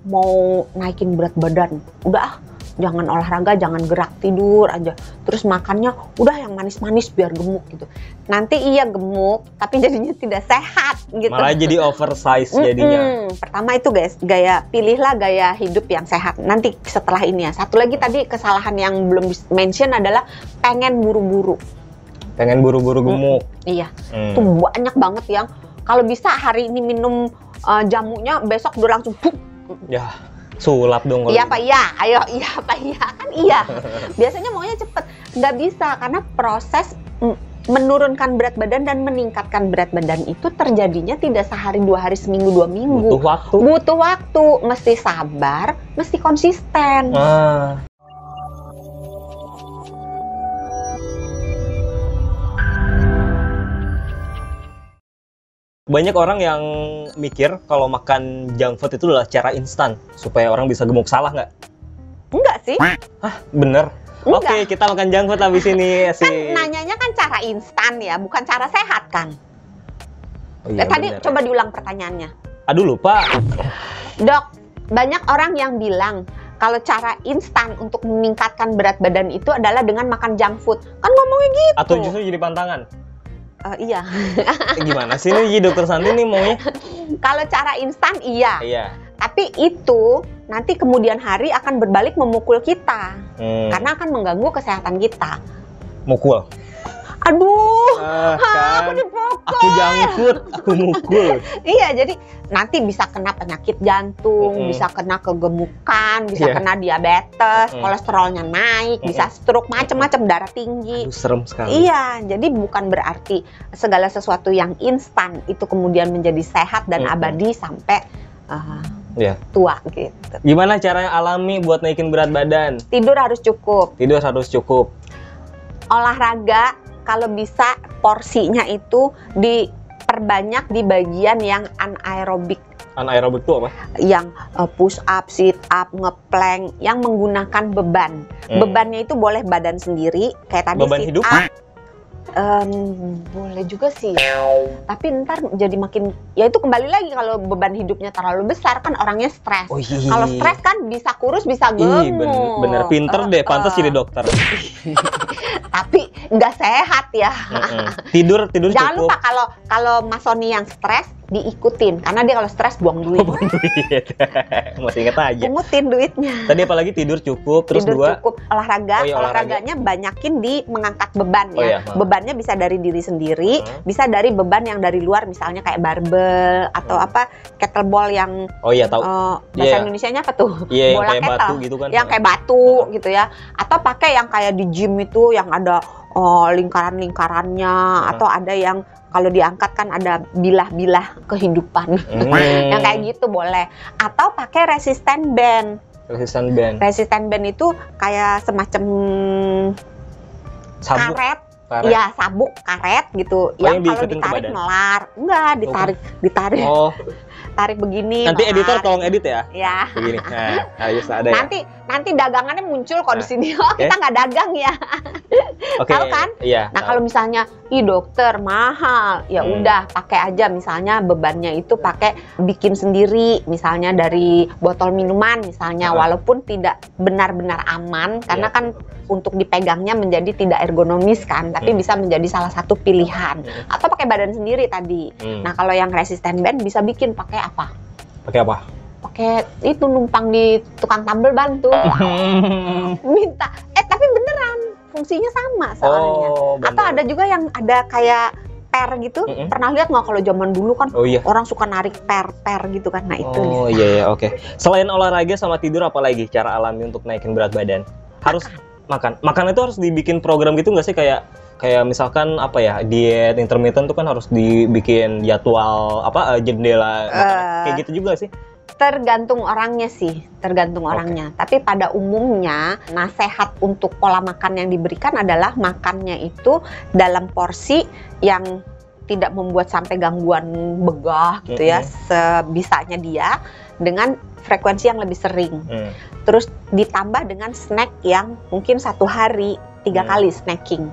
mau naikin berat badan, udah jangan olahraga, jangan gerak, tidur aja. Terus makannya udah yang manis-manis biar gemuk gitu. Nanti iya gemuk, tapi jadinya tidak sehat gitu. Malah jadi oversize jadinya. Pertama itu guys, pilihlah gaya hidup yang sehat. Nanti setelah ini ya. Satu lagi tadi kesalahan yang belum mention adalah pengen buru-buru. Pengen buru-buru gemuk. Iya, tuh banyak banget yang kalau bisa hari ini minum jamunya, besok udah langsung ya. Sulap dong. Iya Pak, iya. Ayo, iya Pak, iya. Kan iya. Biasanya maunya cepet. Nggak bisa, karena proses menurunkan berat badan dan meningkatkan berat badan itu terjadinya tidak sehari, 2 hari, seminggu, 2 minggu. Butuh waktu. Butuh waktu. Mesti sabar, mesti konsisten. Banyak orang yang mikir kalau makan junk food itu adalah cara instan supaya orang bisa gemuk. Salah nggak? Enggak sih. Hah, bener? Enggak. Oke, kita makan junk food habis ini sih. Kan nanyanya kan cara instan ya, bukan cara sehat kan? Oh, iya, tadi bener. coba diulang pertanyaannya. Aduh, lupa. Dok, banyak orang yang bilang kalau cara instan untuk meningkatkan berat badan itu adalah dengan makan junk food. Kan ngomongnya gitu. Atau justru jadi pantangan? Iya. Gimana sih nih Dokter Santi nih maunya? Kalau cara instan iya. Iya. Tapi itu nanti kemudian hari akan berbalik memukul kita. Karena akan mengganggu kesehatan kita. Mukul. Aduh, Kan, aku dipukul. aku jangkut, aku mukul. Iya, jadi nanti bisa kena penyakit jantung, bisa kena kegemukan, bisa kena diabetes, kolesterolnya naik, bisa stroke, macam-macam, darah tinggi. Aduh, serem sekali. Iya, jadi bukan berarti segala sesuatu yang instan itu kemudian menjadi sehat dan abadi sampai tua gitu. Gimana caranya alami buat naikin berat badan? Tidur harus cukup. Tidur harus cukup. Olahraga kalau bisa porsinya itu diperbanyak di bagian yang anaerobik. Anaerobik itu apa? Yang push up, sit up, ngeplank, yang menggunakan beban. Bebannya itu boleh badan sendiri, kayak tadi beban sit hidup? up. Boleh juga sih, tapi ntar jadi makin, ya itu kembali lagi kalau beban hidupnya terlalu besar kan orangnya stres. Kalau stres kan bisa kurus bisa gemuk. Bener pinter deh, pantas jadi dokter. Tapi nggak sehat ya. Tidur Jangan cukup. lupa kalau Mas Sony yang stres diikutin, karena dia kalau stres buang duit. Masih inget aja. Pungutin duitnya. Tadi apalagi tidur cukup, terus tidur 2 cukup, olahraga. Oh, iya, olahraganya banyakin di mengangkat beban ya. Iya, Bebannya bisa dari diri sendiri, bisa dari beban yang dari luar, misalnya kayak barbel atau apa kettlebell yang tahu. Bahasa Indonesianya apa tuh? Iya, yang Bola kayak kettle, batu gitu kan. yang kayak batu gitu ya. Atau pakai yang kayak di gym itu yang ada lingkaran-lingkarannya, atau ada yang kalau diangkat kan ada bilah-bilah kehidupan. Yang kayak gitu boleh. Atau pakai resistant band. Resistant band itu kayak semacam sabuk. Karet. Iya, sabuk karet gitu. Yang kalau ditarik melar. Enggak, ditarik. Tarik begini. Nanti editor tolong edit ya. Ya. Begini. Nah, harus ada ya. Nanti dagangannya muncul kok di sini. Kita nggak dagang ya. Tahu kan? Iya. Nah, kalau misalnya, dokter mahal, ya udah pakai aja misalnya bebannya itu pakai bikin sendiri, misalnya dari botol minuman misalnya, walaupun tidak benar-benar aman karena kan untuk dipegangnya menjadi tidak ergonomis kan, tapi bisa menjadi salah satu pilihan. Atau pakai badan sendiri tadi. Nah, kalau yang resistant band bisa bikin pakai apa? Pakai itu numpang di tukang tambel ban tuh. Minta. Tapi beneran fungsinya sama soalnya. Atau ada juga yang ada kayak per gitu. Pernah lihat nggak kalau zaman dulu kan orang suka narik per gitu kan. Nah itu. Oke. Selain olahraga sama tidur, apa lagi cara alami untuk naikin berat badan? Harus makan. Makan itu harus dibikin program gitu nggak sih, kayak misalkan apa ya, diet intermittent tuh kan harus dibikin jadwal jendela kayak gitu juga sih. Tergantung orangnya sih, Tapi pada umumnya nasihat untuk pola makan yang diberikan adalah makannya itu dalam porsi yang tidak membuat sampai gangguan begah gitu ya, sebisanya dia, dengan frekuensi yang lebih sering. Terus ditambah dengan snack yang mungkin 1 hari 3 kali snacking.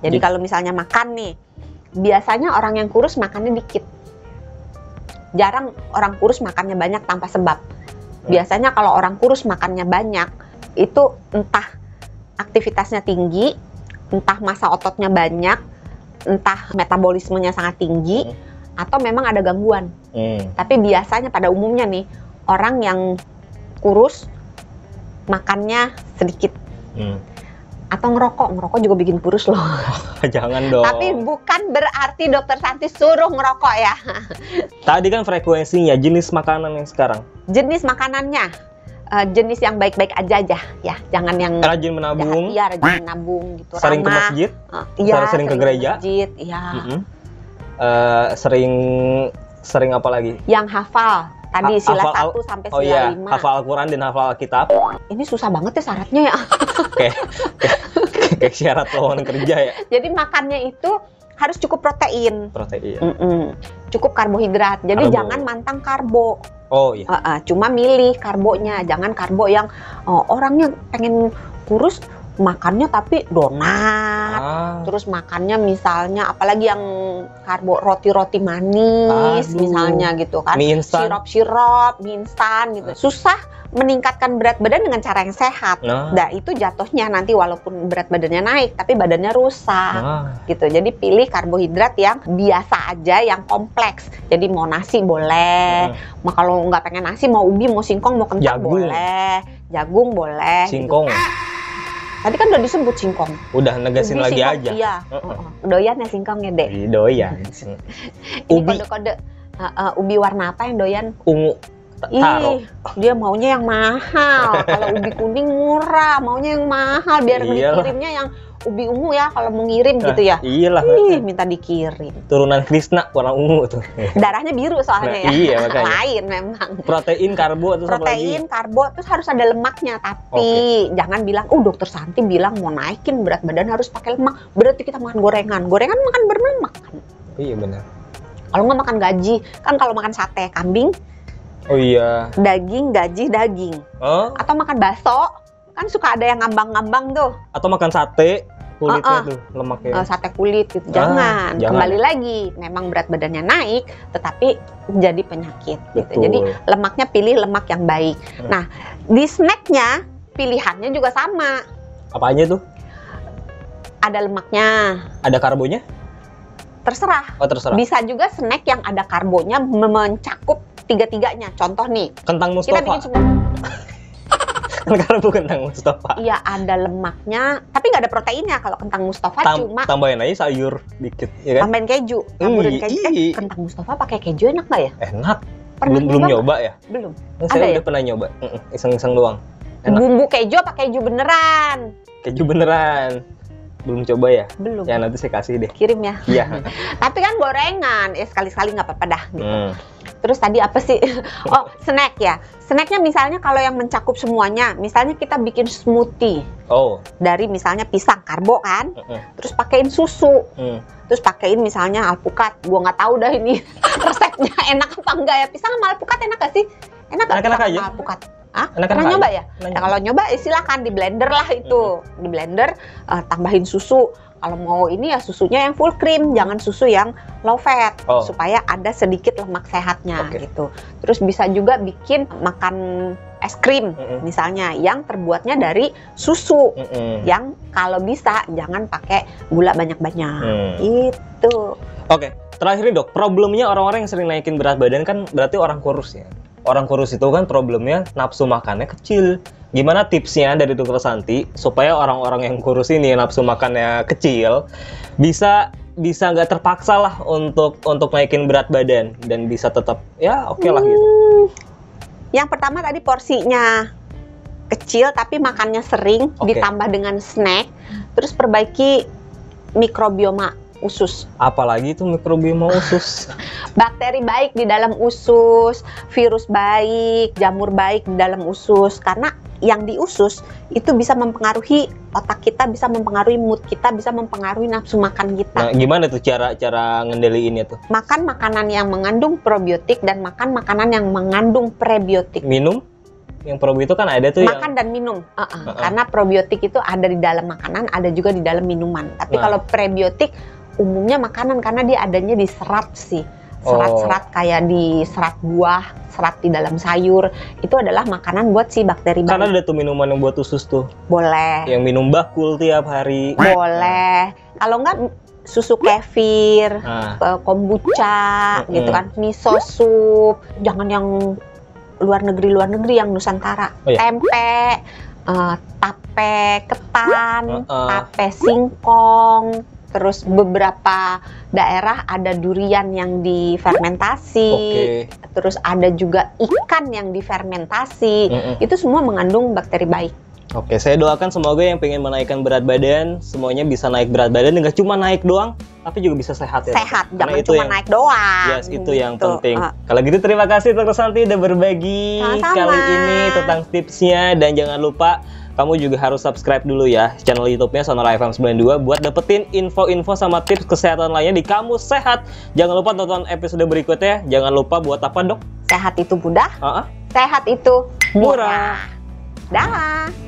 Jadi kalau misalnya makan nih, biasanya orang yang kurus makannya dikit. Jarang orang kurus makannya banyak tanpa sebab. Biasanya kalau orang kurus makannya banyak, itu entah aktivitasnya tinggi, entah massa ototnya banyak, entah metabolismenya sangat tinggi, atau memang ada gangguan. Tapi biasanya pada umumnya nih, orang yang kurus makannya sedikit. Atau ngerokok juga bikin kurus loh. Jangan dong. Tapi bukan berarti Dokter Santi suruh ngerokok ya. Tadi kan frekuensinya, jenis makanan yang sekarang. Jenis makanannya, jenis yang baik-baik aja ya. Jangan yang Rajin menabung. Iya, rajin menabung gitu. Sering ke masjid. Iya, sering ke gereja. Masjid, iya. Sering apa lagi? Yang hafal. Tadi sila 1 sampai sila 5. Hafal Al-Quran dan hafal Alkitab. Ini susah banget ya syaratnya ya. Kayak syarat lowongan kerja ya. Jadi makannya itu harus cukup protein. Cukup karbohidrat. Jadi jangan mantang karbo. Oh iya. Cuma milih karbonya. Jangan karbo yang orangnya pengen kurus makannya tapi donat. Terus makannya misalnya apalagi yang karbo roti-roti manis. Misalnya gitu kan. Sirup-sirup, mie instan gitu. Susah meningkatkan berat badan dengan cara yang sehat. Nah, itu jatuhnya nanti walaupun berat badannya naik tapi badannya rusak. Gitu. Jadi pilih karbohidrat yang biasa aja, yang kompleks. Jadi mau nasi boleh. Kalau nggak pengen nasi, mau ubi, mau singkong, mau kentang boleh. Jagung boleh. Singkong. Gitu. Tadi kan udah disebut singkong. Udah negasin ubi, lagi singkong, aja. Iya. Doyan ya singkongnya, Dek. Doyan. Ini kode-kode ubi warna apa yang doyan? Ungu. Taro. Dia maunya yang mahal. Kalau ubi kuning murah, maunya yang mahal biar dikirimnya yang ubi ungu ya kalau mau ngirim gitu ya. Iyalah. Minta dikirim. Turunan Krishna warna ungu tuh. Darahnya biru soalnya ya. Iya makanya. Lain memang. Protein, karbo terus protein, karbo terus harus ada lemaknya. Tapi jangan bilang, Dokter Santi bilang mau naikin berat badan harus pakai lemak. Berarti kita makan gorengan. Gorengan makan berlemak kan. Iya benar. Kalau nggak makan gaji, kan kalau makan sate kambing. Oh iya. Daging, gaji, daging. Atau makan bakso, kan suka ada yang ngambang-ngambang tuh. Atau makan sate, kulitnya tuh lemaknya. Sate kulit gitu. Jangan. Kembali lagi, memang berat badannya naik, tetapi jadi penyakit. Gitu. Jadi lemaknya pilih lemak yang baik. Nah, di snacknya pilihannya juga sama. Apa aja tuh? Ada lemaknya. Ada karbonya? Terserah. Terserah. Bisa juga snack yang ada karbonya mencakup tiga-tiganya. Contoh nih. Kentang Mustafa. Kita bikin semua. Karbo kentang Mustafa. Iya, ada lemaknya, tapi nggak ada proteinnya. Kalau kentang Mustafa cuma tambahin aja sayur dikit, ya kan? Tambahin keju, taburin keju. Kentang Mustafa pakai keju enak nggak ya? Enak. Belum nyoba ya? Belum. Saya udah pernah nyoba, iseng-iseng doang. Enak. Bumbu keju apa keju beneran? Keju beneran. Belum coba ya? Belum. Ya nanti saya kasih deh. Kirim ya. Iya. Tapi kan gorengan, sekali-sekali nggak apa-apa dah. Gitu. Terus tadi apa sih? Snack ya. Snacknya misalnya kalau yang mencakup semuanya, misalnya kita bikin smoothie. Dari misalnya pisang, karbo kan. Terus pakein susu. Terus pakein misalnya alpukat. Gua nggak tahu dah ini resepnya enak apa enggak ya. Pisang sama alpukat enak gak sih? Enak aja. Alpukat. Pernah nyoba ya? Kalau nyoba silakan di blender lah itu. Di blender tambahin susu. Kalau mau ini ya susunya yang full cream, jangan susu yang low fat supaya ada sedikit lemak sehatnya gitu. Terus bisa juga bikin makan es krim misalnya yang terbuatnya dari susu. Yang kalau bisa jangan pakai gula banyak-banyak. Itu. Oke, terakhir nih Dok, problemnya orang-orang yang sering naikin berat badan kan berarti orang kurus ya. Orang kurus itu kan problemnya nafsu makannya kecil. Gimana tipsnya dari Dokter Santi supaya orang-orang yang kurus ini nafsu makannya kecil bisa nggak terpaksa lah untuk naikin berat badan dan bisa tetap ya oke lah gitu. Yang pertama tadi porsinya kecil tapi makannya sering ditambah dengan snack, terus perbaiki mikrobioma usus. Apalagi itu mikrobioma usus. Bakteri baik di dalam usus, virus baik, jamur baik di dalam usus. Karena yang di usus itu bisa mempengaruhi otak kita, bisa mempengaruhi mood kita, bisa mempengaruhi nafsu makan kita. Nah, gimana tuh cara ngendaliinnya tuh? Makan makanan yang mengandung probiotik dan makan makanan yang mengandung prebiotik. Minum? Yang probiotik kan ada tuh makan dan minum. Karena probiotik itu ada di dalam makanan, ada juga di dalam minuman. Tapi kalau prebiotik umumnya makanan karena dia adanya di serat sih. Serat-serat kayak di serat buah, serat di dalam sayur, itu adalah makanan buat si bakteri Karena baik. ada tuh minuman yang buat usus tuh, Boleh. yang minum bakul tiap hari. Boleh. Kalau enggak susu kefir, Nah, kombucha gitu kan, miso sup. Jangan yang luar negeri yang Nusantara. Oh, iya? Tempe, tape ketan, Heeh. tape singkong. Terus beberapa daerah ada durian yang difermentasi. Oke. Terus ada juga ikan yang difermentasi. Itu semua mengandung bakteri baik. Oke, saya doakan semoga yang pengen menaikkan berat badan semuanya bisa naik berat badan, nggak cuma naik doang, tapi juga bisa sehat ya. Sehat, Karena jangan itu cuma yang- naik doang. Yes, itu yang gitu. penting. Kalau gitu terima kasih Dr. Santi udah berbagi Sama-sama. kali ini tentang tipsnya, dan jangan lupa kamu juga harus subscribe dulu ya channel YouTube-nya Sonora FM 92 buat dapetin info-info sama tips kesehatan lainnya di Kamus Sehat. Jangan lupa tonton episode berikutnya. Jangan lupa buat apa, Dok? Sehat itu mudah, Ah, sehat itu murah. murah. Dah.